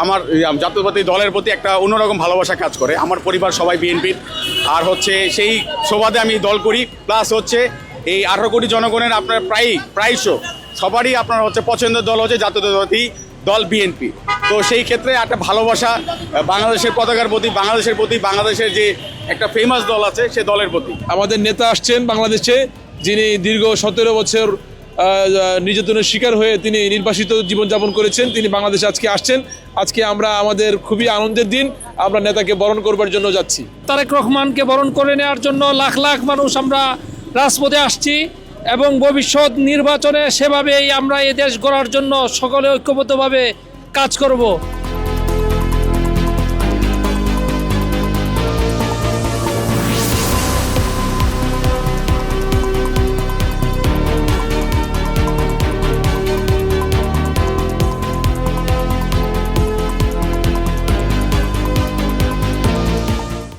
আমার জাতীয়তাবাদী দলের প্রতি একটা অন্যরকম ভালোবাসা কাজ করে। আমার পরিবার সবাই বিএনপির, আর হচ্ছে সেই সুবাদে আমি দল করি। প্লাস হচ্ছে এই 18 কোটি জনগণের আপনার প্রায়শ সবারই আপনার হচ্ছে পছন্দের দল হচ্ছে জাতীয়তাবাদী দল বিএনপি। তো সেই ক্ষেত্রে একটা ভালোবাসা বাংলাদেশের পতাকার প্রতি, বাংলাদেশের যে একটা ফেমাস দল আছে সে দলের প্রতি। আমাদের নেতা আসছেন বাংলাদেশে, যিনি দীর্ঘ 17 বছর নির্যাতনের শিকার হয়ে তিনি নির্বাসিত জীবনযাপন করেছেন। তিনি বাংলাদেশে আজকে আসছেন। আজকে আমরা আমাদের খুবই আনন্দের দিন, আমরা নেতাকে বরণ করবার জন্য যাচ্ছি। তারেক রহমানকে বরণ করে নেওয়ার জন্য লাখ লাখ মানুষ আমরা রাজপথে আসছি এবং ভবিষ্যৎ নির্বাচনে সেভাবেই আমরা এই দেশ গড়ার জন্য সকলে ঐক্যবদ্ধভাবে কাজ করব।